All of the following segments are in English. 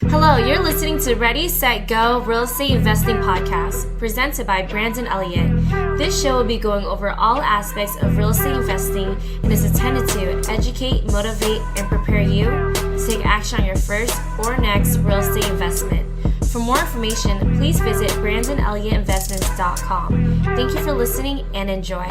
Hello, you're listening to Ready, Set, Go Real Estate Investing Podcast, presented by Brandon Elliott. This show will be going over all aspects of real estate investing and is intended to educate, motivate, and prepare you to take action on your first or next real estate investment. For more information, please visit BrandonElliottInvestments.com. Thank you for listening and enjoy.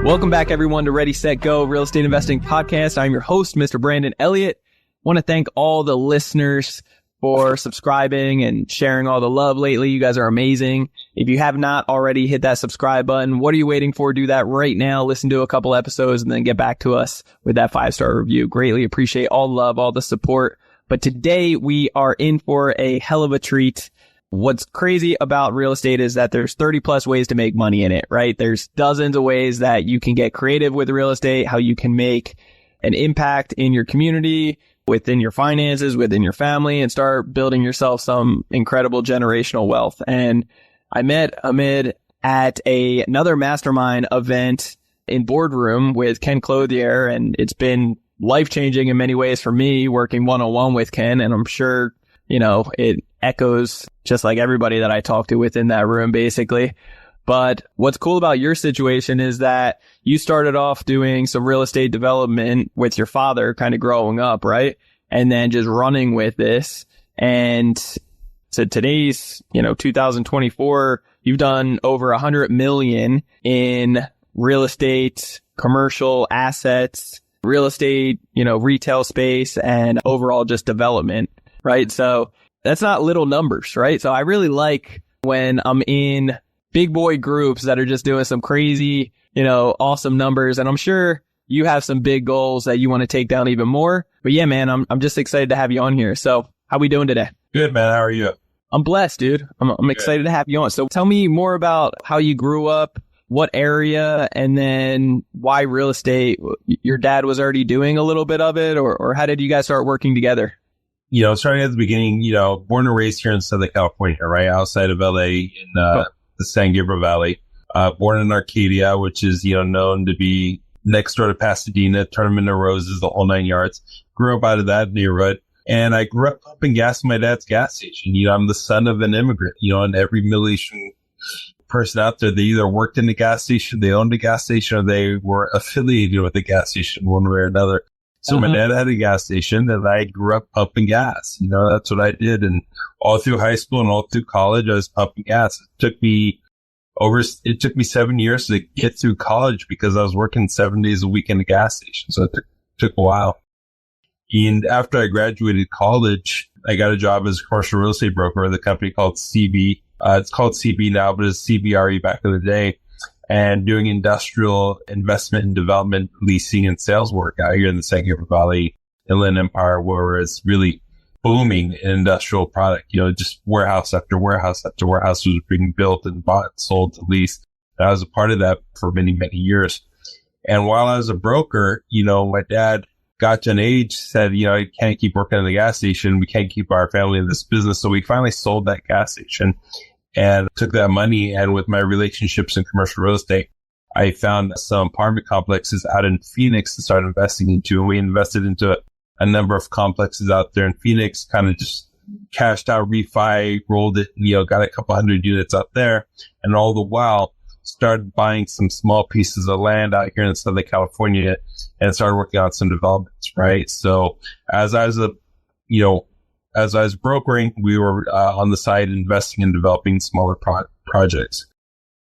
Welcome back, everyone, to Ready, Set, Go Real Estate Investing Podcast. I'm your host, Mr. Brandon Elliott. Want to thank all the listeners for subscribing and sharing all the love lately. You guys are amazing. If you have not already, hit that subscribe button. What are you waiting for? Do that right now. Listen to a couple episodes and then get back to us with that 5-star review. Greatly appreciate all the love, all the support. But today we are in for a hell of a treat. What's crazy about real estate is that there's 30 plus ways to make money in it, right? There's dozens of ways that you can get creative with real estate, how you can make an impact in your community, within your finances, within your family, and start building yourself some incredible generational wealth. And I met Ahmed at another mastermind event in Boardroom with Ken Clothier, and it's been life-changing in many ways for me working one-on-one with Ken, and I'm sure, you know, it echoes just like everybody that I talk to within that room, basically. But what's cool about your situation is that you started off doing some real estate development with your father kind of growing up, right? And then just running with this. And to today's, 2024, you've done over 100 million in real estate, commercial assets, real estate, retail space, and overall just development, right? So that's not little numbers, right? So I really like when I'm in big boy groups that are just doing some crazy, awesome numbers. And I'm sure you have some big goals that you want to take down even more. But yeah, man, I'm just excited to have you on here. So how we doing today? Good, man. How are you? I'm blessed, dude. I'm excited to have you on. So tell me more about how you grew up, what area, and then why real estate. Your dad was already doing a little bit of it, or how did you guys start working together? Starting at the beginning, born and raised here in Southern California, right outside of LA in the San Gabriel Valley. Born in Arcadia, which is, known to be next door to Pasadena, Tournament of Roses, the whole 9 yards. Grew up out of that neighborhood. And I grew up pumping gas in my dad's gas station. I'm the son of an immigrant, and every Middle Eastern person out there, they either worked in the gas station, they owned a gas station, or they were affiliated with the gas station one way or another. So my dad had a gas station and I grew up pumping gas. That's what I did. And all through high school and all through college, I was pumping gas. It took me 7 years to get through college because I was working 7 days a week in the gas station. So it took a while. And after I graduated college, I got a job as a commercial real estate broker with a company called CB. It's called CB now, but it's CBRE back in the day. And doing industrial investment and development, leasing and sales work out here in the San Gabriel Valley, Inland Empire, where it's really booming in industrial product. Just warehouse after warehouse after warehouse was being built and bought, sold to lease. And I was a part of that for many, many years. And while I was a broker, my dad got to an age, said, I can't keep working in the gas station. We can't keep our family in this business. So we finally sold that gas station. And took that money, and with my relationships in commercial real estate, I found some apartment complexes out in Phoenix to start investing into. And we invested into a number of complexes out there in Phoenix, kind of just cashed out, refi, rolled it, got a couple hundred units out there. And all the while, started buying some small pieces of land out here in Southern California and started working on some developments, right? So as I was brokering, we were on the side investing in developing smaller projects.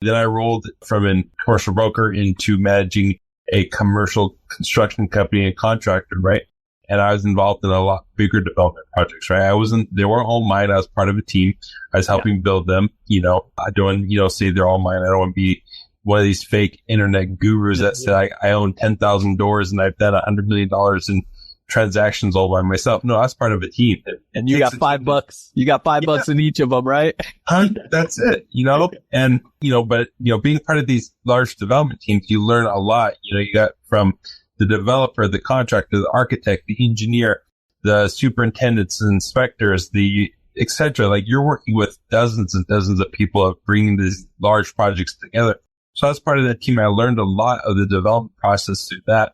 Then I rolled from a commercial broker into managing a commercial construction company and contractor, right? And I was involved in a lot bigger development projects, right? They weren't all mine. I was part of a team. I was helping build them. I don't, say they're all mine. I don't want to be one of these fake internet gurus that say I own 10,000 doors and I've done $100 million in transactions all by myself. No, I was part of a team. And you got $5. You got $5 in each of them, right? That's it, and, but, being part of these large development teams, you learn a lot. You got from the developer, the contractor, the architect, the engineer, the superintendents, the inspectors, the et cetera. Like you're working with dozens and dozens of people of bringing these large projects together. So as part of that team, I learned a lot of the development process through that.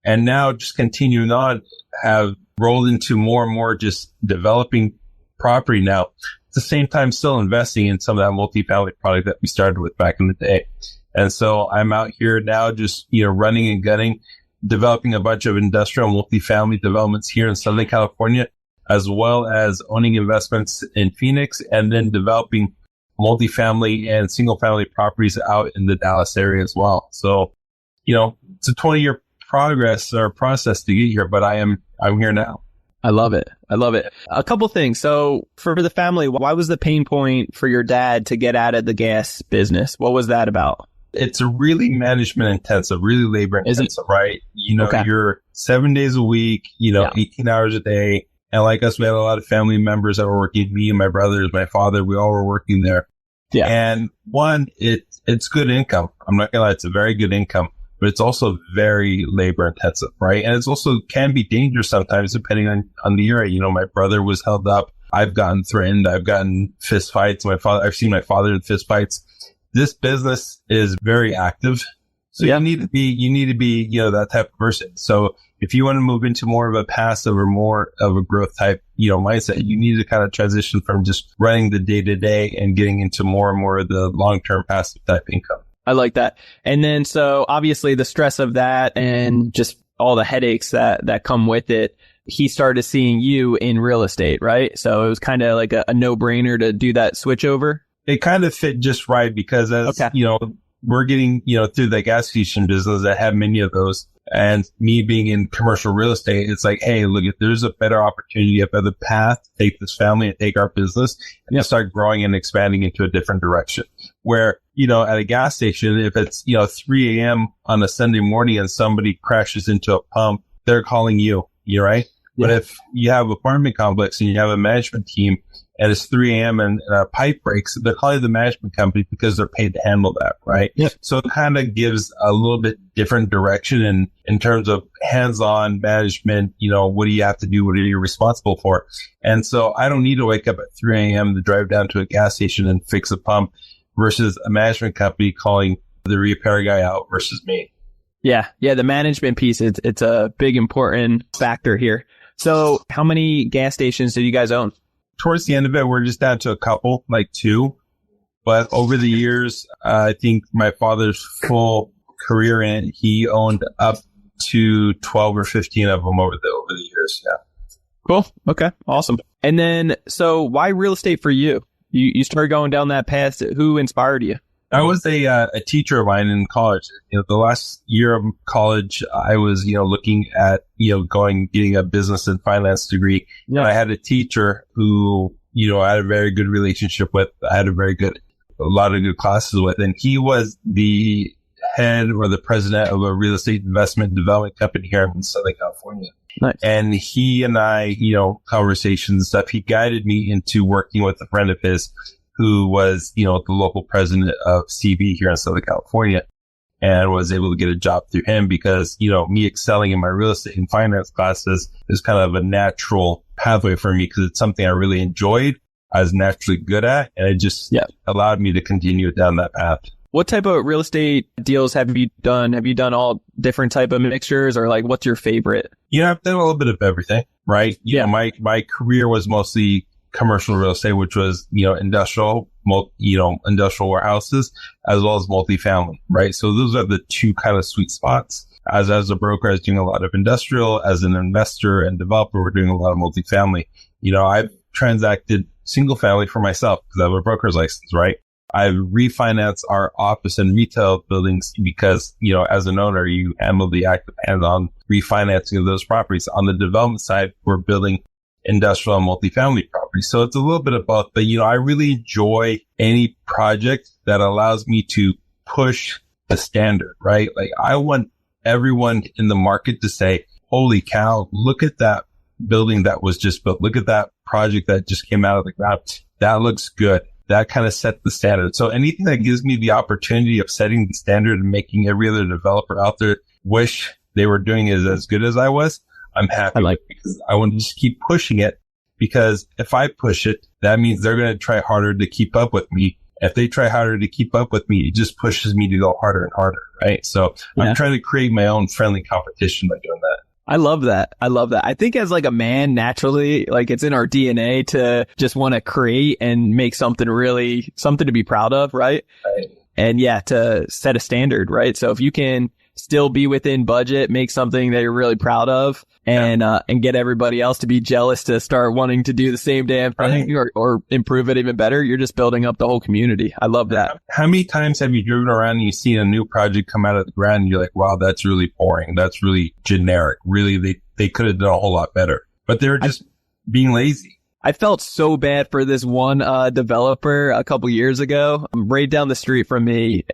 And now just continuing on, have rolled into more and more just developing property now. At the same time, still investing in some of that multifamily product that we started with back in the day. And so I'm out here now just, running and gunning, developing a bunch of industrial multifamily developments here in Southern California, as well as owning investments in Phoenix and then developing multifamily and single family properties out in the Dallas area as well. So, it's a 20-year process to get here, but I'm here now. I love it. A couple things. So for the family, why was the pain point for your dad to get out of the gas business? What was that about? It's a really management intensive, really labor intensive, right? Okay. You're 7 days a week, 18 hours a day. And like us, we had a lot of family members that were working, me and my brothers, my father, we all were working there. Yeah. And one, it's good income. I'm not gonna lie, it's a very good income, but it's also very labor intensive, right? And it's also can be dangerous sometimes depending on the area. My brother was held up. I've gotten threatened. I've gotten fist fights. I've seen my father in fist fights. This business is very active. So you need to be, that type of person. So if you want to move into more of a passive or more of a growth type, mindset, you need to kind of transition from just running the day to day and getting into more and more of the long-term passive type income. I like that. And then, so obviously the stress of that and just all the headaches that come with it, he started seeing you in real estate, right? So it was kind of like a no-brainer to do that switch over. It kind of fit just right because we're getting, through the gas station business, I have many of those. And me being in commercial real estate, it's like, hey, look, if there's a better opportunity, a better path to take this family and take our business and start growing and expanding into a different direction. Where, at a gas station, if it's, 3 a.m. on a Sunday morning and somebody crashes into a pump, they're calling you, right? Yeah. But if you have an apartment complex and you have a management team and it's 3 a.m. and a pipe breaks, they're calling the management company because they're paid to handle that, right? Yeah. So it kind of gives a little bit different direction in terms of hands-on management. What do you have to do? What are you responsible for? And so I don't need to wake up at 3 a.m. to drive down to a gas station and fix a pump versus a management company calling the repair guy out versus me. Yeah. The management piece, it's a big important factor here. So how many gas stations did you guys own? Towards the end of it, we're just down to a couple, like 2. But over the years, I think my father's full career in it, he owned up to 12 or 15 of them over the years. Yeah. Cool. Okay. Awesome. And then, so why real estate for you? You started going down that path. Who inspired you? I was a teacher of mine in college. The last year of college, I was, looking at, getting a business and finance degree. Yeah. And I had a teacher who, I had a very good relationship with. I had a lot of good classes with, and he was the head or the president of a real estate investment development company here in Southern California. Nice. And he and I, conversations and stuff, he guided me into working with a friend of his who was, the local president of CB here in Southern California, and was able to get a job through him because, me excelling in my real estate and finance classes is kind of a natural pathway for me because it's something I really enjoyed. I was naturally good at, and it just allowed me to continue down that path. What type of real estate deals have you done? Have you done all different type of mixtures, or like what's your favorite? I've done a little bit of everything, right? My career was mostly commercial real estate, which was, industrial warehouses, as well as multifamily, right? So those are the two kind of sweet spots. As a broker, I was doing a lot of industrial. As an investor and developer, we're doing a lot of multifamily. I've transacted single family for myself because I have a broker's license, right? I've refinanced our office and retail buildings because, as an owner, you handle the active hands-on refinancing of those properties. On the development side, we're building industrial and multifamily properties. So it's a little bit of both, but I really enjoy any project that allows me to push the standard, right? Like I want everyone in the market to say, holy cow, look at that building that was just built. Look at that project that just came out of the ground. That looks good. That kind of set the standard. So anything that gives me the opportunity of setting the standard and making every other developer out there wish they were doing it as good as I was, I'm happy because I want to just keep pushing it, because if I push it, that means they're going to try harder to keep up with me. If they try harder to keep up with me, it just pushes me to go harder and harder, right? So I'm trying to create my own friendly competition by doing that. I love that. I think as like a man, naturally, like it's in our DNA to just want to create and make something to be proud of, right? Right. And to set a standard, right? So if you can still be within budget, make something that you're really proud of, and get everybody else to be jealous to start wanting to do the same damn thing or improve it even better, you're just building up the whole community. I love that. How many times have you driven around and you've seen a new project come out of the ground and you're like, wow, that's really boring. That's really generic. Really, they could have done a whole lot better, but they're just being lazy. I felt so bad for this one developer a couple years ago, right down the street from me.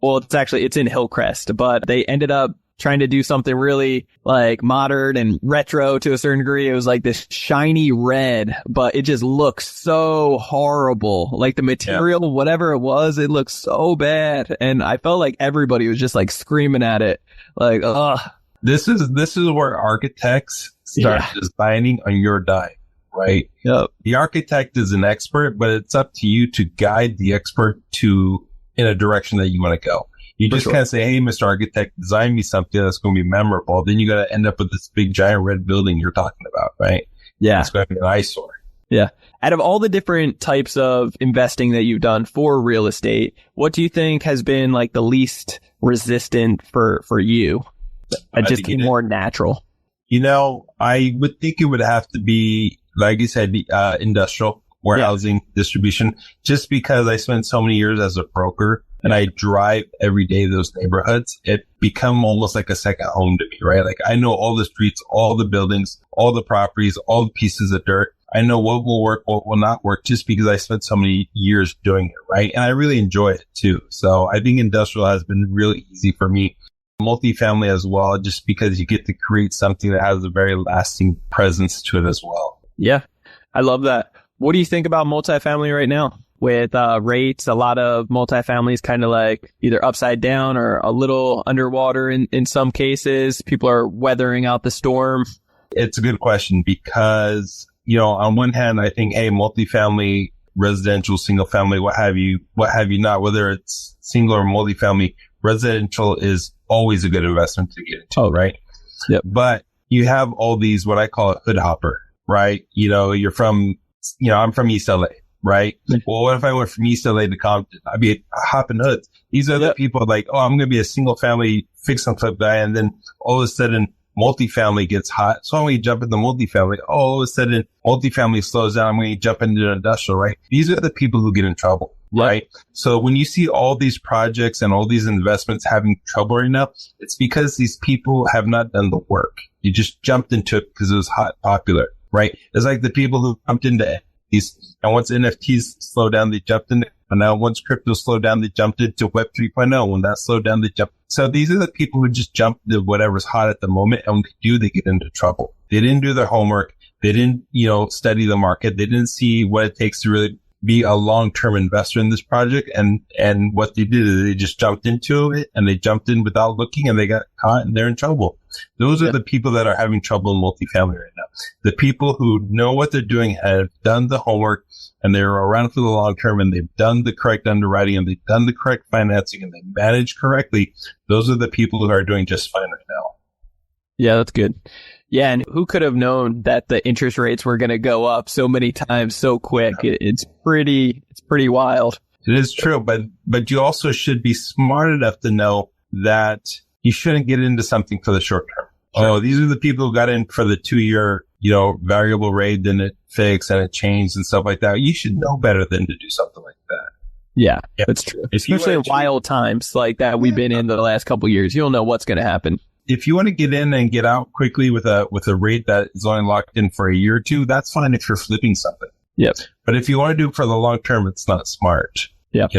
Well, it's in Hillcrest, but they ended up trying to do something really like modern and retro to a certain degree. It was like this shiny red, but it just looks so horrible. Like the material, whatever it was, it looked so bad. And I felt like everybody was just like screaming at it. Like, ugh. This is where architects start designing on your dime, right? Yep. The architect is an expert, but it's up to you to guide the expert in a direction that you want to go. You just can't say, hey, Mr. Architect, design me something that's going to be memorable. Then you got to end up with this big giant red building you're talking about, right? Yeah. It's going to be an eyesore. Yeah. Out of all the different types of investing that you've done for real estate, what do you think has been like the least resistant for you? Just be more natural. You know, I would think it would have to be, like you said, industrial warehousing, distribution, just because I spent so many years as a broker and I drive every day those neighborhoods. It become almost like a second home to me, right? Like I know all the streets, all the buildings, all the properties, all the pieces of dirt. I know what will work, what will not work, just because I spent so many years doing it, right? And I really enjoy it too. So I think industrial has been really easy for me. Multifamily as well, just because you get to create something that has a very lasting presence to it as well. Yeah, I love that. What do you think about multifamily right now? With rates, a lot of multifamily is kind of like either upside down or a little underwater in some cases. People are weathering out the storm. It's a good question because, on one hand, I think, hey, multifamily, residential, single family, what have you not, whether it's single or multifamily, residential is always a good investment to get into, right? Yep. But you have all these, what I call a hood hopper, right? You're from, I'm from East LA, right? Well, what if I went from East LA to Compton? I'd be hopping hoods. These are the people like, oh, I'm going to be a single family fix and flip guy. And then all of a sudden multifamily gets hot. So I'm going to jump into multifamily. Oh, all of a sudden multifamily slows down. I'm going to jump into industrial, right? These are the people who get in trouble. Right. So when you see all these projects and all these investments having trouble right now, it's because these people have not done the work. You just jumped into it because it was hot, popular, right? It's like the people who jumped into NFTs, and once NFTs slowed down, they jumped into, and now once crypto slowed down, they jumped into Web 3.0. When that slowed down, they jumped. So these are the people who just jump into whatever's hot at the moment, and when they do, they get into trouble. They didn't do their homework. They didn't, study the market. They didn't see what it takes to really be a long-term investor in this project. And what they did is they just jumped into it, and they jumped in without looking, and they got caught, and they're in trouble. Those are the people that are having trouble in multifamily right now. The people who know what they're doing, have done the homework, and they're around for the long term, and they've done the correct underwriting, and they've done the correct financing, and they manage correctly. Those are the people who are doing just fine right now. Yeah, that's good. Yeah, and who could have known that the interest rates were going to go up so many times so quick? It's pretty wild. It is true, but you also should be smart enough to know that you shouldn't get into something for the short term. Sure. Oh, these are the people who got in for the 2-year, variable rate, then it fixed and it changed and stuff like that. You should know better than to do something like that. Yeah, that's true. Especially in wild times like that we've been in the last couple of years. You don't know what's going to happen. If you want to get in and get out quickly with a rate that is only locked in for a year or two, that's fine if you're flipping something. Yep. But if you want to do it for the long term, it's not smart. Yep.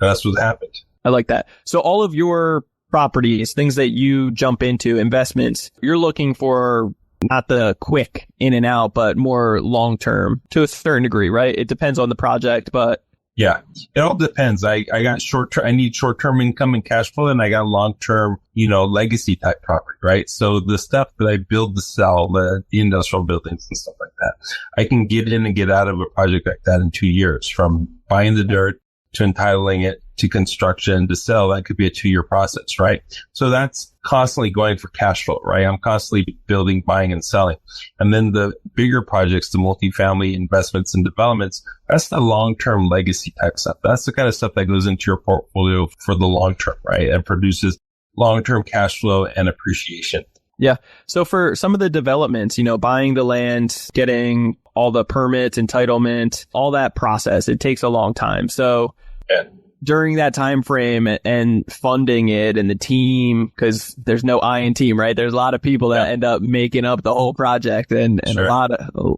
That's what happened. I like that. So all of your properties, things that you jump into, investments, you're looking for not the quick in and out, but more long term to a certain degree, right? It depends on the project, but yeah, it all depends. I got I need short-term income and cash flow, and I got long-term, legacy type property, right? So the stuff that I build to sell, the industrial buildings and stuff like that, I can get in and get out of a project like that in 2 years, from buying the dirt to entitling it to construction to sell, that could be a 2-year process, right? So that's constantly going for cash flow, right? I'm constantly building, buying, and selling. And then the bigger projects, the multifamily investments and developments, that's the long-term legacy type stuff. That's the kind of stuff that goes into your portfolio for the long term, right? And produces long-term cash flow and appreciation. Yeah. So for some of the developments, buying the land, getting all the permits, entitlement, all that process, it takes a long time. So during that time frame and funding it and the team, because there's no I in team, right? There's a lot of people that end up making up the whole project and Sure. a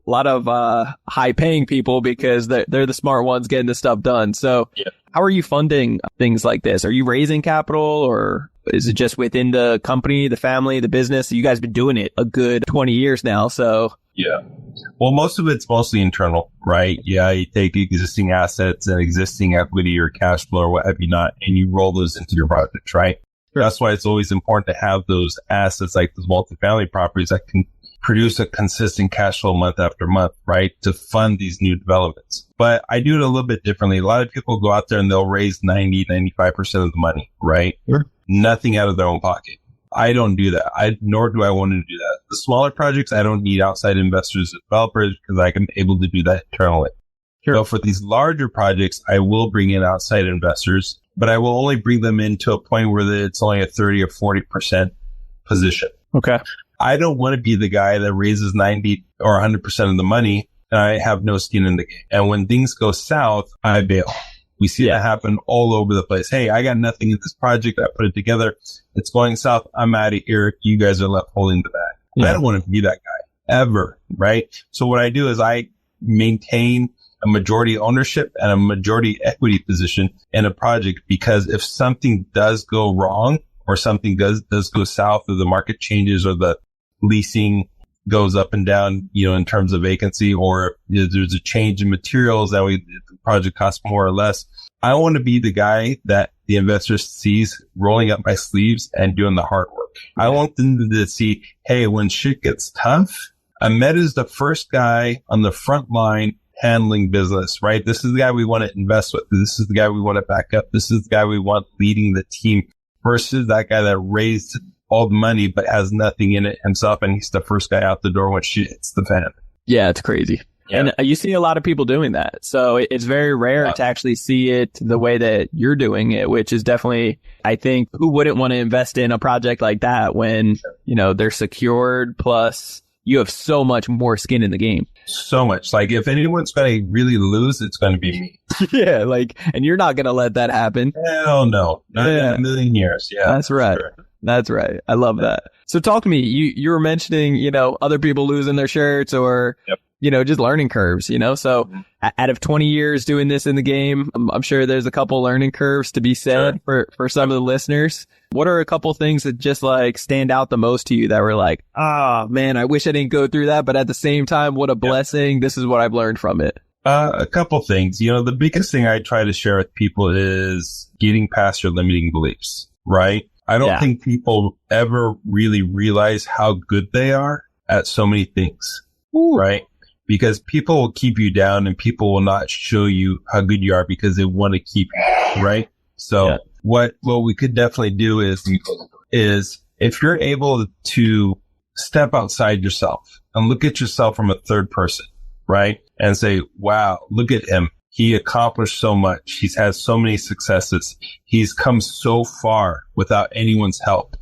lot of high paying people because they're the smart ones getting the stuff done. So how are you funding things like this? Are you raising capital, or is it just within the company, the family, the business? You guys been doing it a good 20 years now. So yeah. Well, most of it's mostly internal, right? Yeah, you take existing assets and existing equity or cash flow or what have you not, and you roll those into your projects, right? Sure. That's why it's always important to have those assets like those multifamily properties that can produce a consistent cash flow month after month, right? To fund these new developments. But I do it a little bit differently. A lot of people go out there and they'll raise 95% of the money, right? Sure. Nothing out of their own pocket. I don't do that. Nor do I want to do that. The smaller projects, I don't need outside investors or developers because I can able to do that internally. Sure. So for these larger projects, I will bring in outside investors, but I will only bring them in to a point where it's only a 30 or 40% position. Okay. I don't want to be the guy that raises 90 or 100% of the money and I have no skin in the game. And when things go south, I bail. We see that happen all over the place. Hey, I got nothing in this project. I put it together. It's going south. I'm out of here. You guys are left holding the bag. Yeah. I don't want to be that guy ever. Right. So what I do is I maintain a majority ownership and a majority equity position in a project, because if something does go wrong or something does go south, or the market changes or the leasing goes up and down, in terms of vacancy, or there's a change in materials that the project costs more or less, I want to be the guy that the investor sees rolling up my sleeves and doing the hard work. I want them to see, hey, when shit gets tough, Ahmed is the first guy on the front line handling business, right? This is the guy we want to invest with. This is the guy we want to back up. This is the guy we want leading the team, versus that guy that raised all the money but has nothing in it himself, and he's the first guy out the door when shit hits the fan. Yeah, it's crazy. Yeah. And you see a lot of people doing that. So it's very rare to actually see it the way that you're doing it, which is definitely, I think, who wouldn't want to invest in a project like that when, they're secured, plus you have so much more skin in the game. So much. Like, if anyone's going to really lose, it's going to be me. Yeah, and you're not going to let that happen. Hell no. Not in a million years. Yeah. That's right. Sure. That's right. I love that. So talk to me. You were mentioning, other people losing their shirts or, just learning curves, so out of 20 years doing this in the game, I'm sure there's a couple learning curves to be said for some of the listeners. What are a couple things that just stand out the most to you that were like, man, I wish I didn't go through that, but at the same time, what a blessing. This is what I've learned from it. A couple things. The biggest thing I try to share with people is getting past your limiting beliefs, right? I don't think people ever really realize how good they are at so many things, right? Because people will keep you down and people will not show you how good you are because they want to keep you, right? So what we could definitely do is if you're able to step outside yourself and look at yourself from a third person, right? And say, wow, look at him. He accomplished so much. He's had so many successes. He's come so far without anyone's help.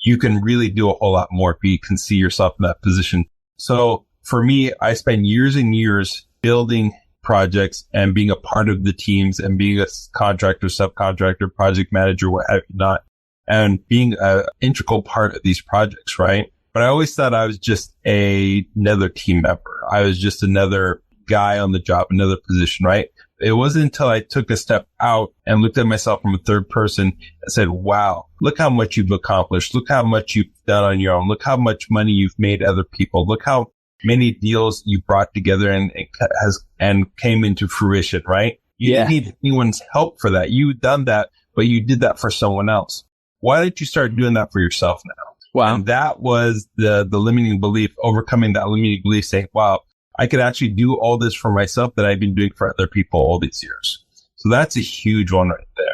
You can really do a whole lot more if you can see yourself in that position. So for me, I spent years and years building projects and being a part of the teams and being a contractor, subcontractor, project manager, what have you not, and being an integral part of these projects, right? But I always thought I was just another team member. I was just another guy on the job, another position, right? It wasn't until I took a step out and looked at myself from a third person and said, wow, look how much you've accomplished. Look how much you've done on your own. Look how much money you've made other people. Look how many deals you brought together and came into fruition, right? You didn't need anyone's help for that. You've done that, but you did that for someone else. Why don't you start doing that for yourself now? Wow. And that was the limiting belief, overcoming that limiting belief, saying, wow, I could actually do all this for myself that I've been doing for other people all these years. So that's a huge one right there.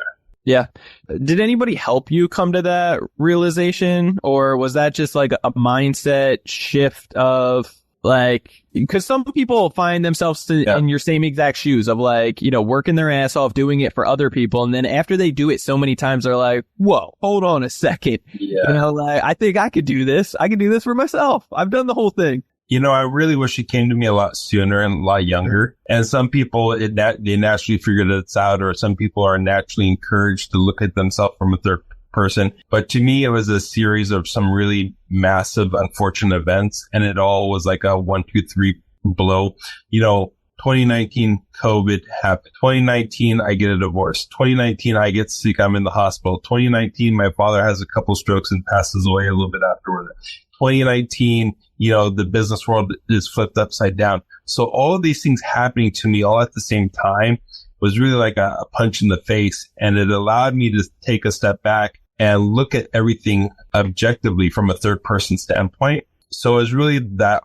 Yeah. Did anybody help you come to that realization, or was that just like a mindset shift of like, because some people find themselves in your same exact shoes of like, you know, working their ass off, doing it for other people. And then after they do it so many times, they're like, whoa, hold on a second. Yeah. You know, like, I think I could do this. I can do this for myself. I've done the whole thing. You know, I really wish it came to me a lot sooner and a lot younger. And some people, they naturally figure this out, or some people are naturally encouraged to look at themselves from a third person. But to me, it was a series of some really massive, unfortunate events. And it all was like a 1, 2, 3 blow. You know, 2019, COVID happened. 2019, I get a divorce. 2019, I get sick. I'm in the hospital. 2019, my father has a couple strokes and passes away a little bit afterward. 2019, you know, the business world is flipped upside down. So all of these things happening to me all at the same time was really like a punch in the face. And it allowed me to take a step back and look at everything objectively from a third person standpoint. So it was really that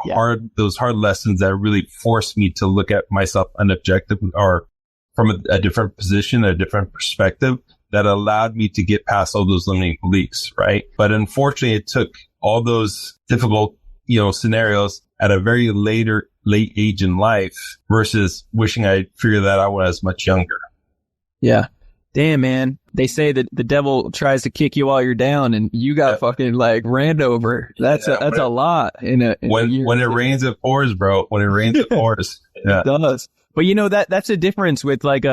those hard lessons that really forced me to look at myself unobjectively, or from a different position, a different perspective, that allowed me to get past all those limiting beliefs, right? But unfortunately, it took all those difficult, you know, scenarios at a very late age in life versus wishing I figured that out when I was much younger. Yeah. Damn, man. They say that the devil tries to kick you while you're down, and you got fucking like ran over. That's a lot in a year. When it rains, it pours, bro. When it rains, it pours. Yeah. It does. But you know, that's a difference with like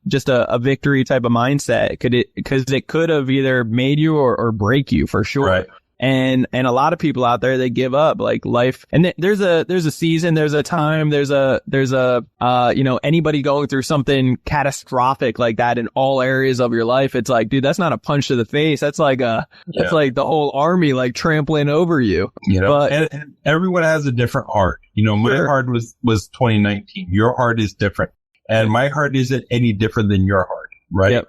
just a victory type of mindset. Because it could have either made you or break you for sure. Right. And a lot of people out there, they give up like life. And there's a season, there's a time, there's a, you know, anybody going through something catastrophic like that in all areas of your life. It's like, dude, that's not a punch to the face. That's like that's like the whole army, like trampling over you. You know, and everyone has a different heart. You know, my heart was 2019. Your heart is different. And my heart isn't any different than your heart, right? Yep.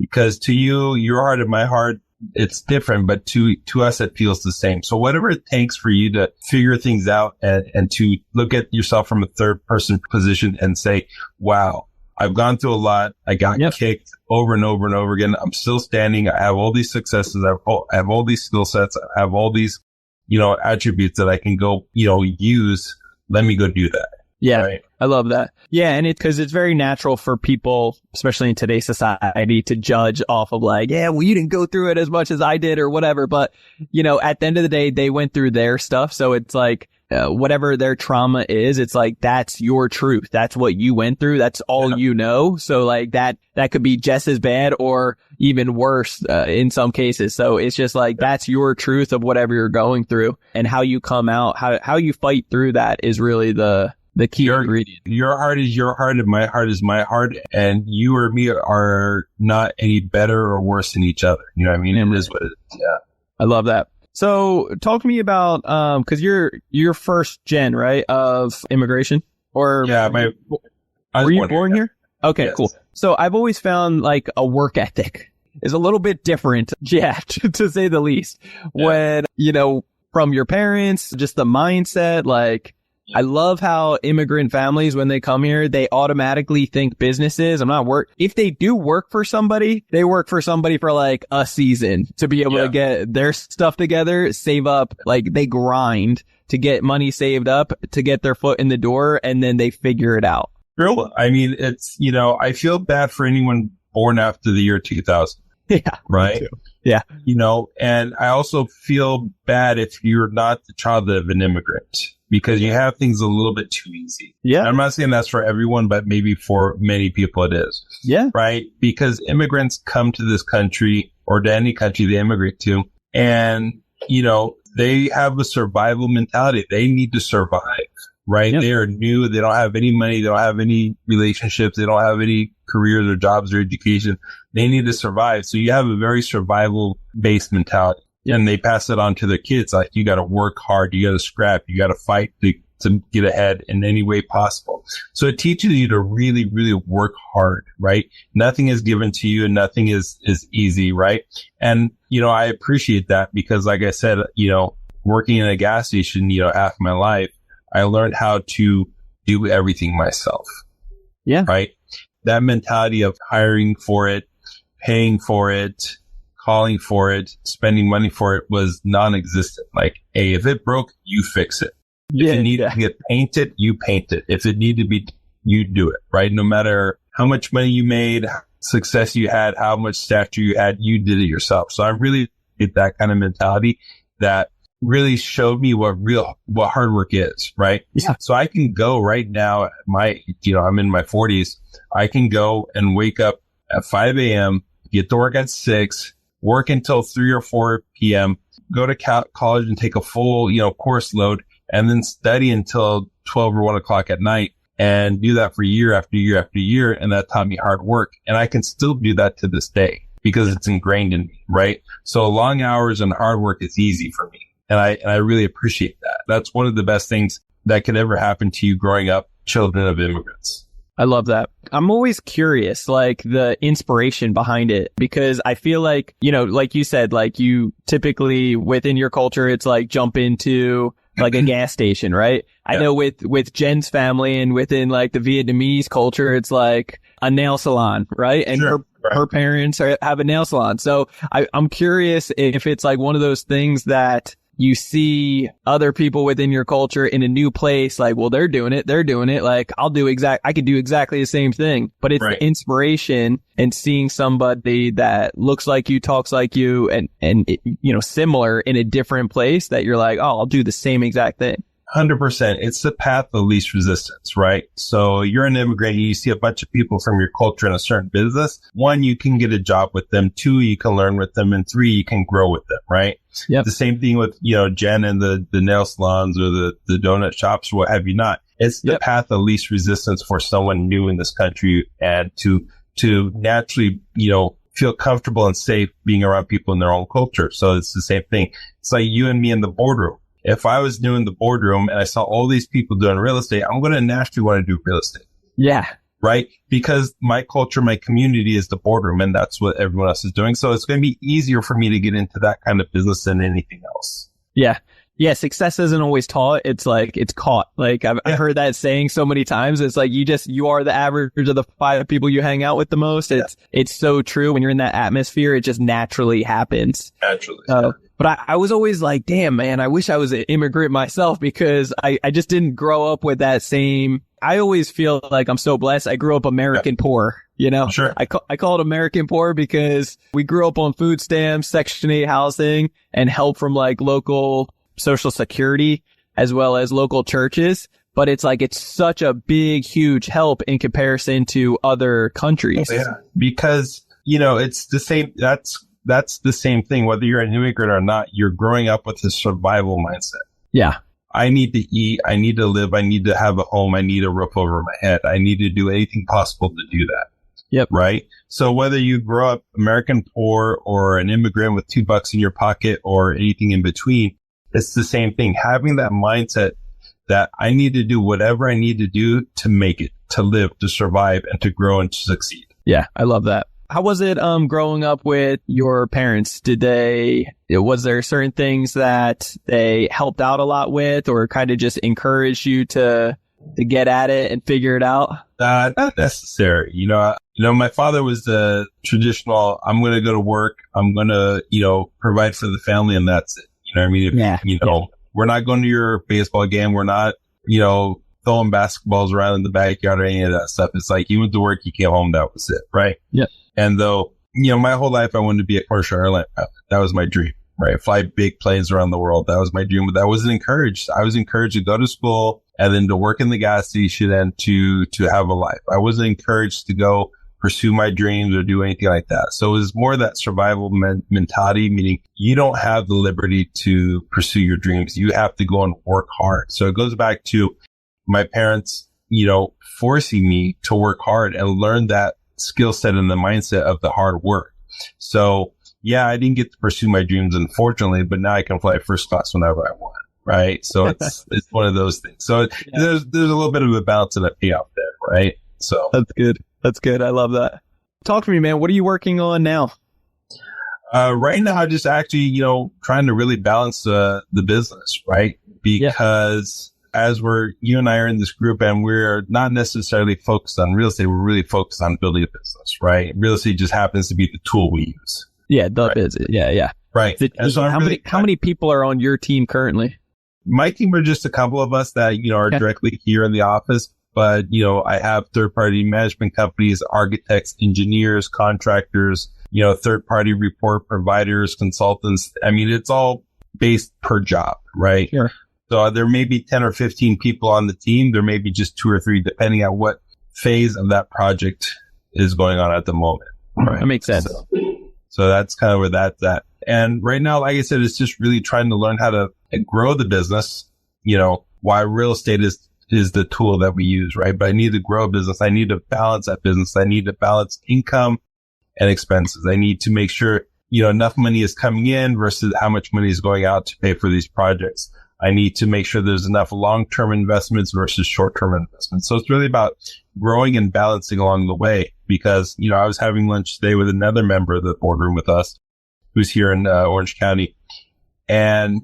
Because to you, your heart and my heart, it's different, but to us, it feels the same. So whatever it takes for you to figure things out and to look at yourself from a third person position and say, wow, I've gone through a lot. I got kicked over and over and over again. I'm still standing. I have all these successes. I have all these skill sets. I have all these, you know, attributes that I can go, you know, use. Let me go do that. Yeah. Right. I love that. Yeah. And because it's very natural for people, especially in today's society, to judge off of like, yeah, well, you didn't go through it as much as I did or whatever. But, you know, at the end of the day, they went through their stuff. So it's like, whatever their trauma is, it's like, that's your truth. That's what you went through. That's all you know. So like that could be just as bad or even worse, in some cases. So it's just like, that's your truth of whatever you're going through, and how you come out, how you fight through that is really the key ingredient. Your heart is your heart and my heart is my heart, and you or me are not any better or worse than each other. You know what I mean? It is what it is. Yeah. I love that. So talk to me about, cause you're first gen, right? Of immigration, or were you born here? Okay, yes. Cool. So I've always found like a work ethic is a little bit different. Yeah. To say the least, when, you know, from your parents, just the mindset, like, I love how immigrant families, when they come here, they automatically think businesses. If they do work for somebody, they work for somebody for like a season to be able to get their stuff together, save up. Like they grind to get money saved up to get their foot in the door, and then they figure it out. Real. I mean, it's, you know, I feel bad for anyone born after the year 2000. Yeah. Right. Yeah. You know, and I also feel bad if you're not the child of an immigrant, because you have things a little bit too easy. Yeah. I'm not saying that's for everyone, but maybe for many people it is. Yeah. Right. Because immigrants come to this country, or to any country they immigrate to, and, you know, they have a survival mentality. They need to survive. Right. Yep. They are new. They don't have any money. They don't have any relationships. They don't have any careers or jobs or education. They need to survive. So you have a very survival based mentality. And they pass it on to their kids. Like, you got to work hard. You got to scrap. You got to fight to get ahead in any way possible. So it teaches you to really, really work hard, right? Nothing is given to you and nothing is easy, right? And, you know, I appreciate that, because like I said, you know, working in a gas station, you know, half my life, I learned how to do everything myself. Yeah. Right. that mentality of hiring for it, paying for it, calling for it, spending money for it was non-existent. Like, hey, if it broke, you fix it. If it needed to get painted, you paint it. If it needed to be, you do it, right? No matter how much money you made, success you had, how much stature you had, you did it yourself. So I really get that kind of mentality that really showed me what hard work is, right? Yeah. So I can go right now at I'm in my 40s. I can go and wake up at 5 a.m., get to work at 6, work until 3 or 4 p.m., go to college and take a full, course load, and then study until 12 or 1 o'clock at night, and do that for year after year after year. And that taught me hard work. And I can still do that to this day because it's ingrained in me, right? So long hours and hard work is easy for me. And I really appreciate that. That's one of the best things that could ever happen to you growing up, children of immigrants. I love that. I'm always curious, like the inspiration behind it, because I feel like, like you said, like you typically within your culture, it's like jump into like a gas station, right? Yeah. I know with Jen's family and within like the Vietnamese culture, it's like a nail salon, right? And her parents have a nail salon. So I'm curious if it's like one of those things that you see other people within your culture in a new place, like, well, they're doing it. Like, I could do exactly the same thing, but it's the inspiration and seeing somebody that looks like you, talks like you, and similar in a different place that you're like, oh, I'll do the same exact thing. 100%. It's the path of least resistance, right? So you're an immigrant, you see a bunch of people from your culture in a certain business. 1, you can get a job with them. 2, you can learn with them. And 3, you can grow with them, right? Yep. The same thing with, Jen and the nail salons or the donut shops, what have you not. It's the path of least resistance for someone new in this country, and to naturally, feel comfortable and safe being around people in their own culture. So it's the same thing. It's like you and me in the boardroom. If I was new in the boardroom and I saw all these people doing real estate, I'm going to naturally want to do real estate. Yeah. Right? Because my culture, my community is the boardroom, and that's what everyone else is doing. So it's going to be easier for me to get into that kind of business than anything else. Yeah. Yeah. Success isn't always taught. It's like, it's caught. Like I've heard that saying so many times. It's like, you are the average of the 5 people you hang out with the most. It's so true. When you're in that atmosphere, it just naturally happens. Naturally. But I was always like, damn, man, I wish I was an immigrant myself, because I just didn't grow up with that same. I always feel like I'm so blessed. I grew up American poor, Sure. I call it American poor because we grew up on food stamps, Section 8 housing, and help from like local Social Security as well as local churches. But it's like, it's such a big, huge help in comparison to other countries. Yeah. Because, it's the same. That's the same thing. Whether you're an immigrant or not, you're growing up with a survival mindset. Yeah. I need to eat. I need to live. I need to have a home. I need a roof over my head. I need to do anything possible to do that. Yep. Right. So whether you grow up American poor or an immigrant with $2 in your pocket or anything in between, it's the same thing. Having that mindset that I need to do whatever I need to do to make it, to live, to survive, and to grow and to succeed. Yeah. I love that. How was it growing up with your parents? Was there certain things that they helped out a lot with, or kind of just encouraged you to get at it and figure it out? Not necessary. My father was the traditional, I'm going to go to work, I'm going to, provide for the family, and that's it. You know what I mean? We're not going to your baseball game. We're not, throwing basketballs around in the backyard or any of that stuff. It's like, you went to work, you came home, that was it. Right. Yeah. And though, my whole life I wanted to be a commercial airline pilot. That was my dream, right? Fly big planes around the world. That was my dream, but I wasn't encouraged. I was encouraged to go to school and then to work in the gas station and to have a life. I wasn't encouraged to go pursue my dreams or do anything like that. So it was more that survival mentality, meaning you don't have the liberty to pursue your dreams. You have to go and work hard. So it goes back to my parents, forcing me to work hard and learn that skill set and the mindset of the hard work. So yeah, I didn't get to pursue my dreams, unfortunately, but now I can fly first class whenever I want. Right. So it's one of those things. So there's a little bit of a balance and a payoff there. Right. So that's good. That's good. I love that. Talk to me, man. What are you working on now? Right now, I'm just actually, trying to really balance the business. Right. Because as you and I are in this group and we're not necessarily focused on real estate, we're really focused on building a business, right? Real estate just happens to be the tool we use. Yeah, business. Yeah. Right. So how many people are on your team currently? My team are just a couple of us that, are directly here in the office. But, I have third-party management companies, architects, engineers, contractors, third-party report providers, consultants. I mean, it's all based per job, right? Sure. So there may be 10 or 15 people on the team. There may be just 2 or 3, depending on what phase of that project is going on at the moment. Right? That makes sense. So that's kind of where that's at. And right now, like I said, it's just really trying to learn how to grow the business, why real estate is the tool that we use, right? But I need to grow a business. I need to balance that business. I need to balance income and expenses. I need to make sure, enough money is coming in versus how much money is going out to pay for these projects. I need to make sure there's enough long-term investments versus short-term investments. So it's really about growing and balancing along the way because, I was having lunch today with another member of the boardroom with us who's here in Orange County. And,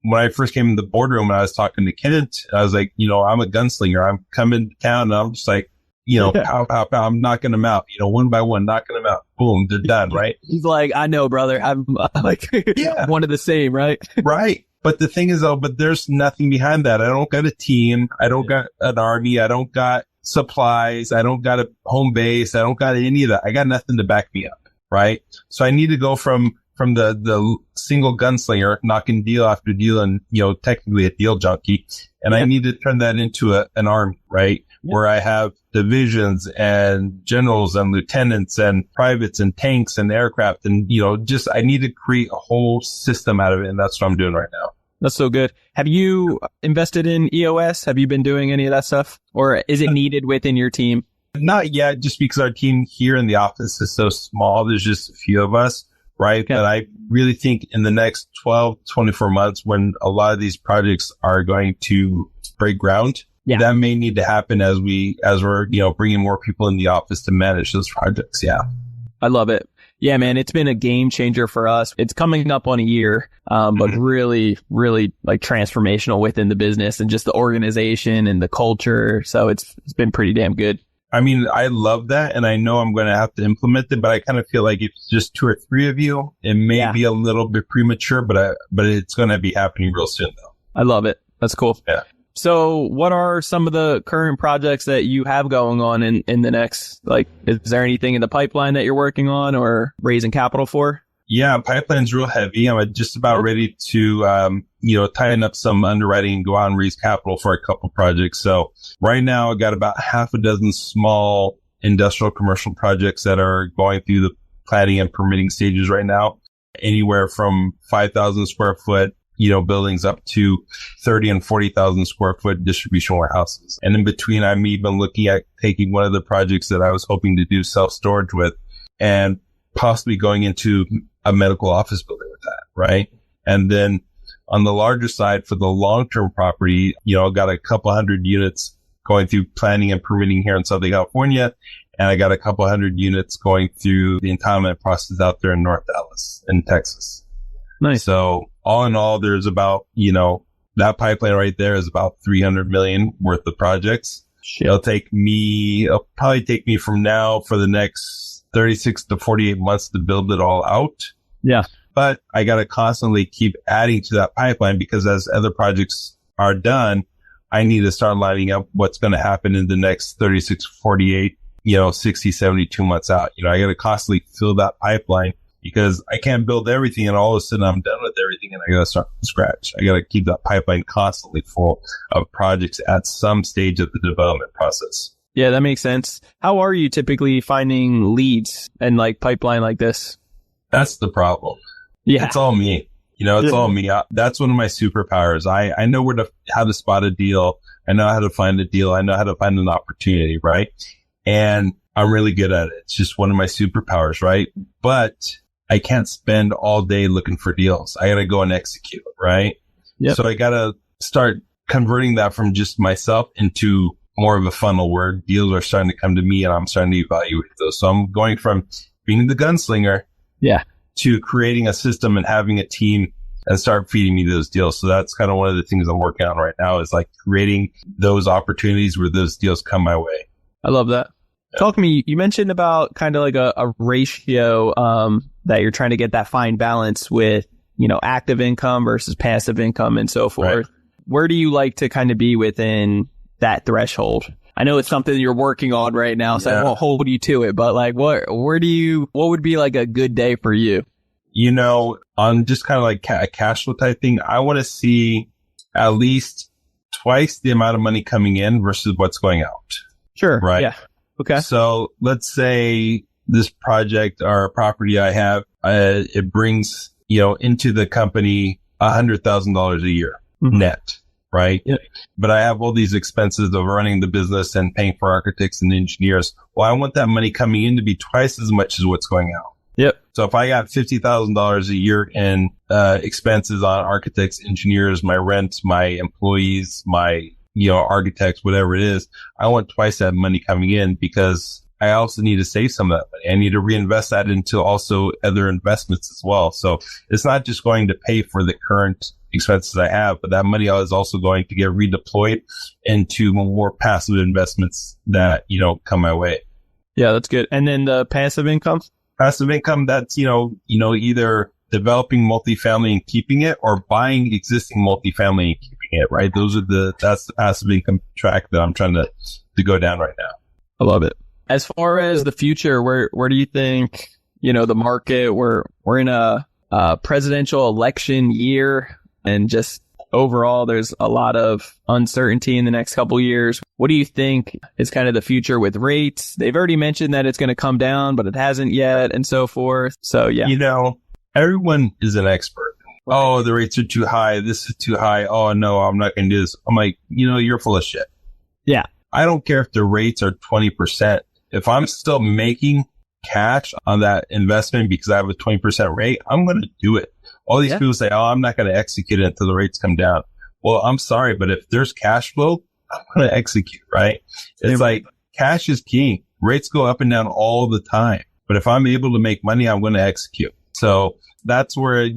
when I first came in the boardroom and I was talking to Kent, I was like, I'm a gunslinger. I'm coming to town and I'm just like, pow, pow, pow. I'm knocking them out, one by one, knocking them out. Boom, they're done, right? He's like, I know, brother. I'm like, one of the same, right? Right. But the thing is, but there's nothing behind that. I don't got a team. I don't got an army. I don't got supplies. I don't got a home base. I don't got any of that. I got nothing to back me up, right? So I need to go from the single gunslinger, knocking deal after deal and, technically a deal junkie. And I need to turn that into an army, right? Yeah. Where I have divisions and generals and lieutenants and privates and tanks and aircraft. And, I need to create a whole system out of it. And that's what I'm doing right now. That's so good. Have you invested in EOS? Have you been doing any of that stuff? Or is it needed within your team? Not yet, just because our team here in the office is so small. There's just a few of us. Right. Okay. But I really think in the next 12, 24 months, when a lot of these projects are going to break ground, that may need to happen as we're, bringing more people in the office to manage those projects. Yeah. I love it. Yeah, man, it's been a game changer for us. It's coming up on a year, but really, really like transformational within the business and just the organization and the culture. So it's been pretty damn good. I mean, I love that, and I know I'm going to have to implement it, but I kind of feel like if it's just 2 or 3 of you, it may be a little bit premature, but it's going to be happening real soon, though. I love it. That's cool. Yeah. So what are some of the current projects that you have going on in the next, is there anything in the pipeline that you're working on or raising capital for? Yeah, pipeline's real heavy. I'm just about ready to, tighten up some underwriting and go out and raise capital for a couple projects. So right now I got about half a dozen small industrial commercial projects that are going through the planning and permitting stages right now, anywhere from 5,000 square foot, buildings up to 30 and 40,000 square foot distribution warehouses. And in between, I'm even looking at taking one of the projects that I was hoping to do self-storage with and possibly going into a medical office building with that, right? And then on the larger side for the long-term property, I've got a couple hundred units going through planning and permitting here in Southern California. And I got a couple hundred units going through the entitlement process out there in North Dallas in Texas. Nice. So all in all, there's about, that pipeline right there is about 300 million worth of projects. Shit. It'll probably take me from now for the next 36 to 48 months to build it all out. Yeah. But I got to constantly keep adding to that pipeline because as other projects are done, I need to start lining up what's going to happen in the next 36, 48, 60, 72 months out. I got to constantly fill that pipeline because I can't build everything and all of a sudden I'm done with everything and I got to start from scratch. I got to keep that pipeline constantly full of projects at some stage of the development process. Yeah, that makes sense. How are you typically finding leads and pipeline like this? That's the problem. Yeah. It's all me. It's all me. That's one of my superpowers. I know how to spot a deal. I know how to find a deal. I know how to find an opportunity, right? And I'm really good at it. It's just one of my superpowers, right? But I can't spend all day looking for deals. I got to go and execute, right? Yep. So I got to start converting that from just myself into more of a funnel where deals are starting to come to me and I'm starting to evaluate those. So I'm going from being the gunslinger to creating a system and having a team and start feeding me those deals. So that's kind of one of the things I'm working on right now, is like creating those opportunities where those deals come my way. I love that. Yeah. Talk to me. You mentioned about kind of like a ratio that you're trying to get that fine balance with, active income versus passive income and so forth. Right. Where do you like to kind of be within that threshold? I know it's something you're working on right now, so I won't hold you to it, but like what would be like a good day for you? On just kind of like a cash flow type thing, I want to see at least twice the amount of money coming in versus what's going out. Sure. Right. Yeah. Okay. So let's say this project or property I have, it brings, into the company $100,000 a year net. Right. Yep. But I have all these expenses of running the business and paying for architects and engineers. Well, I want that money coming in to be twice as much as what's going out. Yep. So if I got $50,000 a year in expenses on architects, engineers, my rent, my employees, my, architects, whatever it is, I want twice that money coming in, because I also need to save some of that money. I need to reinvest that into also other investments as well. So it's not just going to pay for the current expenses I have, but that money is also going to get redeployed into more passive investments that, come my way. Yeah, that's good. And then the passive income? Passive income, that's, either developing multifamily and keeping it, or buying existing multifamily and keeping it, right? That's the passive income track that I'm trying to go down right now. I love it. As far as the future, where do you think, the market, we're in a presidential election year, and just overall, there's a lot of uncertainty in the next couple of years. What do you think is kind of the future with rates? They've already mentioned that it's going to come down, but it hasn't yet, and so forth. So, yeah. Everyone is an expert. Right. Oh, the rates are too high. This is too high. Oh, no, I'm not going to do this. I'm like, you're full of shit. Yeah. I don't care if the rates are 20%. If I'm still making cash on that investment because I have a 20% rate, I'm going to do it. All these people say, oh, I'm not going to execute it until the rates come down. Well, I'm sorry, but if there's cash flow, I'm going to execute, right? It's like cash is king. Rates go up and down all the time. But if I'm able to make money, I'm going to execute. So that's where,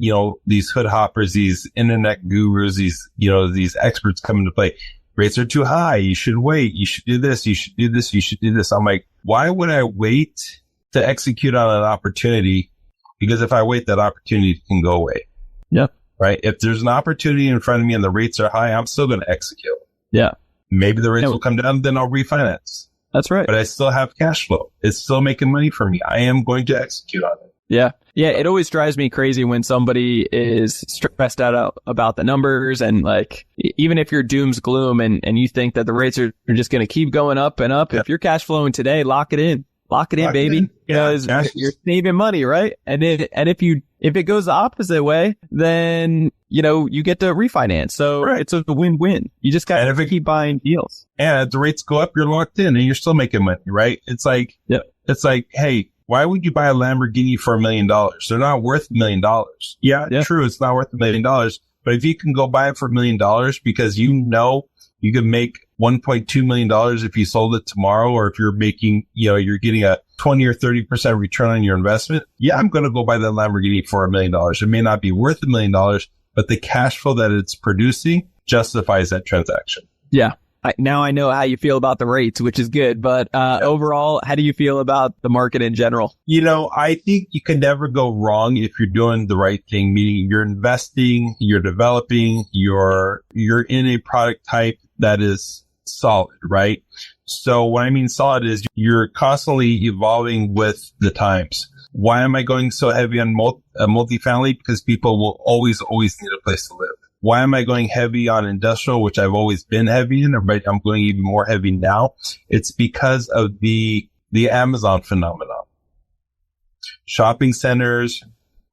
these hood hoppers, these internet gurus, these experts come into play. Rates are too high. You should wait. You should do this. You should do this. You should do this. I'm like, why would I wait to execute on an opportunity? Because if I wait, that opportunity can go away. Yeah. Right. If there's an opportunity in front of me and the rates are high, I'm still going to execute. Yeah. Maybe the rates will come down, then I'll refinance. That's right. But I still have cash flow. It's still making money for me. I am going to execute on it. Yeah. Yeah. It always drives me crazy when somebody is stressed out about the numbers, and like, even if you're doom's gloom and you think that the rates are just going to keep going up and up, if you're cash flowing today, lock it in. Lock it in, baby. Because you're saving money, right? And if it goes the opposite way, then, you get to refinance. So it's a win-win. You just got to keep buying deals. And if the rates go up, you're locked in and you're still making money, right? It's like, hey, why would you buy a Lamborghini for $1 million? They're not worth $1 million. Yeah, true. It's not worth $1 million. But if you can go buy it for $1 million because you can make $1.2 million if you sold it tomorrow, or if you're making, you're getting a 20 or 30% return on your investment. Yeah, I'm going to go buy that Lamborghini for $1 million. It may not be worth $1 million, but the cash flow that it's producing justifies that transaction. Yeah. Now I know how you feel about the rates, which is good. But overall, how do you feel about the market in general? I think you can never go wrong if you're doing the right thing, meaning you're investing, you're developing, you're in a product type that is solid, right? So what I mean solid is you're constantly evolving with the times. Why am I going so heavy on multifamily? Because people will always need a place to live. Why am I going heavy on industrial, which I've always been heavy in, but I'm going even more heavy now? It's because of the Amazon phenomenon. Shopping centers,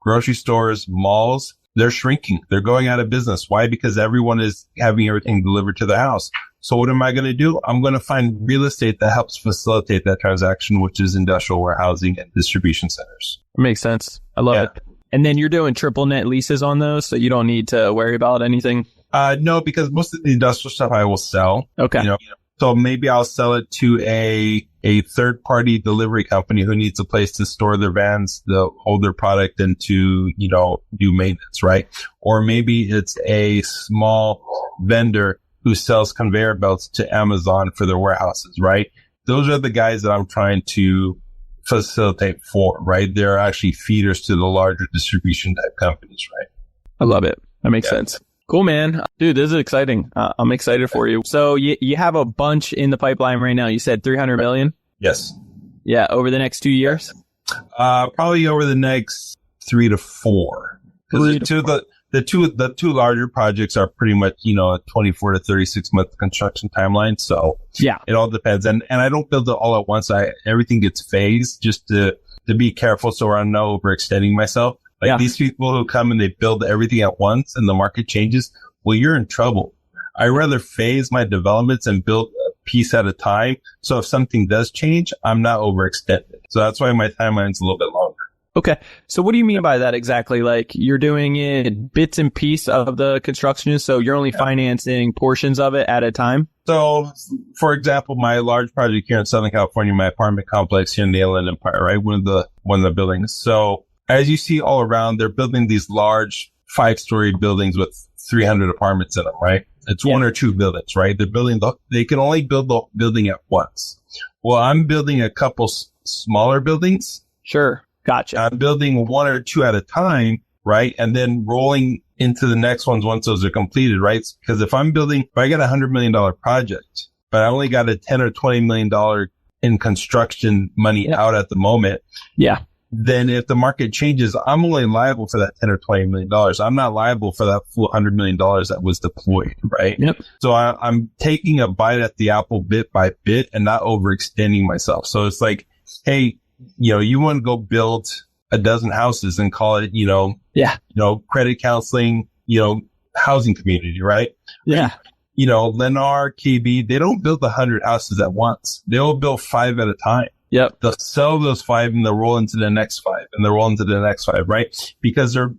grocery stores, malls, they're shrinking. They're going out of business. Why? Because everyone is having everything delivered to the house. So what am I going to do? I'm going to find real estate that helps facilitate that transaction, which is industrial warehousing and distribution centers. Makes sense. I love it. And then you're doing triple net leases on those, so you don't need to worry about anything? No, because most of the industrial stuff I will sell. Okay. So maybe I'll sell it to a third party delivery company who needs a place to store their vans, to hold their product and to, do maintenance, right? Or maybe it's a small vendor who sells conveyor belts to Amazon for their warehouses, right? Those are the guys that I'm trying to facilitate for, right? They're actually feeders to the larger distribution type companies, right? I love it. That makes sense. Cool, man. Dude, this is exciting. I'm excited for you. So you have a bunch in the pipeline right now. You said 300 million? Yes. Yeah. Over the next 2 years? Probably over the next 3 to 4. Because the two larger projects are pretty much, a 24 to 36 month construction timeline. So yeah, it all depends. And I don't build it all at once. Everything gets phased just to be careful. So I'm not overextending myself. These people who come and they build everything at once and the market changes, well, you're in trouble. I rather phase my developments and build a piece at a time. So if something does change, I'm not overextended. So that's why my timeline's a little bit longer. Okay. So what do you mean by that exactly? Like you're doing it bits and pieces of the construction. So you're only financing portions of it at a time? So for example, my large project here in Southern California, my apartment complex here in the Inland Empire, right? One of the buildings. So as you see all around, they're building these large 5-story buildings with 300 apartments in them, right? It's one or two buildings, right? They can only build the building at once. Well, I'm building a couple smaller buildings. Sure. Gotcha. I'm building 1 or 2 at a time, right? And then rolling into the next ones once those are completed, right? Because if I got a $100 million project, but I only got a $10 or $20 million in construction money out at the moment. Yeah. Then if the market changes, I'm only liable for that $10 or $20 million. I'm not liable for that full $100 million that was deployed, right? Yep. So I'm taking a bite at the apple bit by bit and not overextending myself. So it's like, hey, you want to go build a dozen houses and call it, credit counseling, housing community, right? Yeah. Lennar, KB, they don't build 100 houses at once. They'll build 5 at a time. Yep. They'll sell those 5 and they'll roll into the next 5 and they'll roll into the next 5, right? Because they're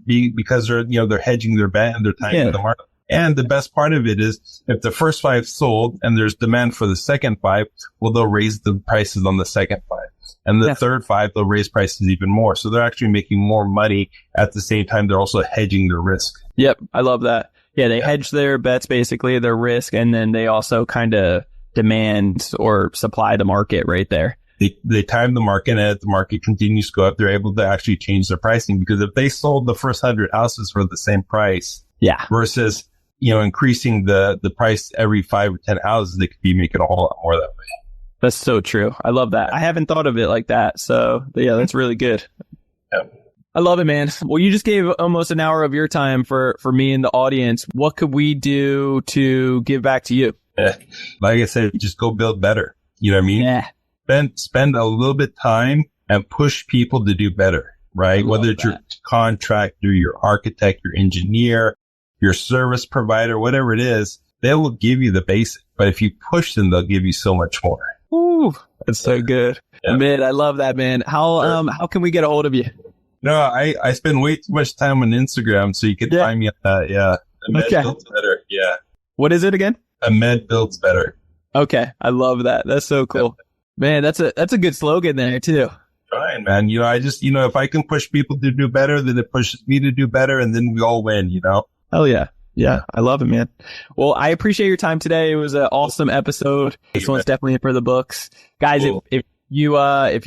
hedging their bet and their time in the market. And the best part of it is if the first 5 sold and there's demand for the second 5, well, they'll raise the prices on the second 5. And the third 5, they'll raise prices even more. So they're actually making more money at the same time. They're also hedging their risk. Yep. I love that. Yeah. They hedge their bets, basically their risk. And then they also kind of demand or supply the market right there. They time the market, and if the market continues to go up, they're able to actually change their pricing. Because if they sold the first 100 houses for the same price, versus, increasing the price every 5 or 10 houses, they could be making a whole lot more that way. That's so true. I love that. I haven't thought of it like that. So yeah, that's really good. Yeah. I love it, man. Well, you just gave almost an hour of your time for me and the audience. What could we do to give back to you? Like I said, just go build better. You know what I mean? Yeah. Spend a little bit of time and push people to do better, right? Whether it's your contractor, your architect, your engineer, your service provider, whatever it is, they will give you the basic. But if you push them, they'll give you so much more. Ooh, that's so good. Yeah. Man, I love that, man. How can we get a hold of you? No, I spend way too much time on Instagram, so you can find me on that. Yeah. Ahmed Builds Better. Yeah. What is it again? Ahmed Builds Better. Okay. I love that. That's so cool. Yeah. Man, that's a good slogan there too. Trying, man. I just, if I can push people to do better, then it pushes me to do better, and then we all win, Hell yeah. Yeah, I love it, man. Well, I appreciate your time today. It was an awesome episode. This one's definitely for the books. Guys, cool. if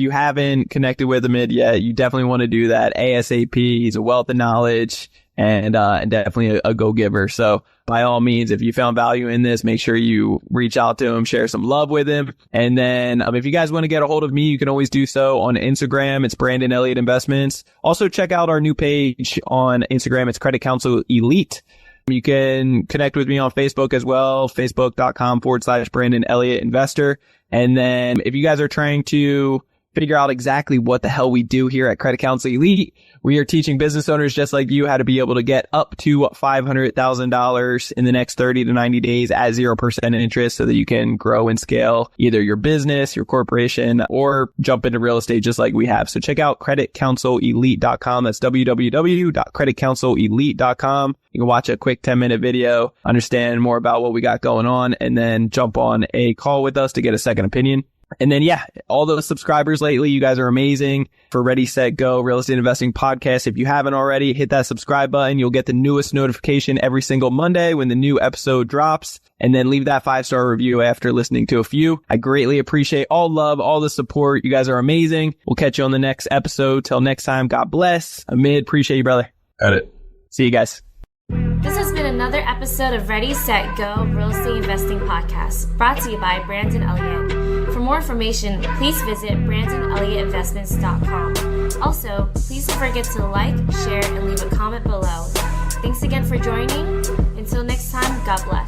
you haven't connected with Ahmed yet, you definitely want to do that ASAP. He's a wealth of knowledge and definitely a go-giver. So by all means, if you found value in this, make sure you reach out to him, share some love with him. And then if you guys want to get a hold of me, you can always do so on Instagram. It's Brandon Elliott Investments. Also check out our new page on Instagram. It's Credit Counsel Elite. You can connect with me on Facebook as well, facebook.com/Brandon Elliott Investor. And then if you guys are trying to figure out exactly what the hell we do here at Credit Counsel Elite. We are teaching business owners just like you how to be able to get up to $500,000 in the next 30 to 90 days at 0% interest so that you can grow and scale either your business, your corporation, or jump into real estate just like we have. So check out creditcounselelite.com. That's www.creditcounselelite.com. You can watch a quick 10-minute video, understand more about what we got going on, and then jump on a call with us to get a second opinion. And then, all those subscribers lately, you guys are amazing. For Ready, Set, Go Real Estate Investing Podcast, if you haven't already, hit that subscribe button. You'll get the newest notification every single Monday when the new episode drops. And then leave that 5-star review after listening to a few. I greatly appreciate all love, all the support. You guys are amazing. We'll catch you on the next episode. Till next time, God bless. Ahmed, appreciate you, brother. Got it. See you guys. This has been another episode of Ready, Set, Go Real Estate Investing Podcast, brought to you by Brandon Elliott. For more information, please visit BrandonElliottInvestments.com. Also, please don't forget to like, share, and leave a comment below. Thanks again for joining. Until next time, God bless.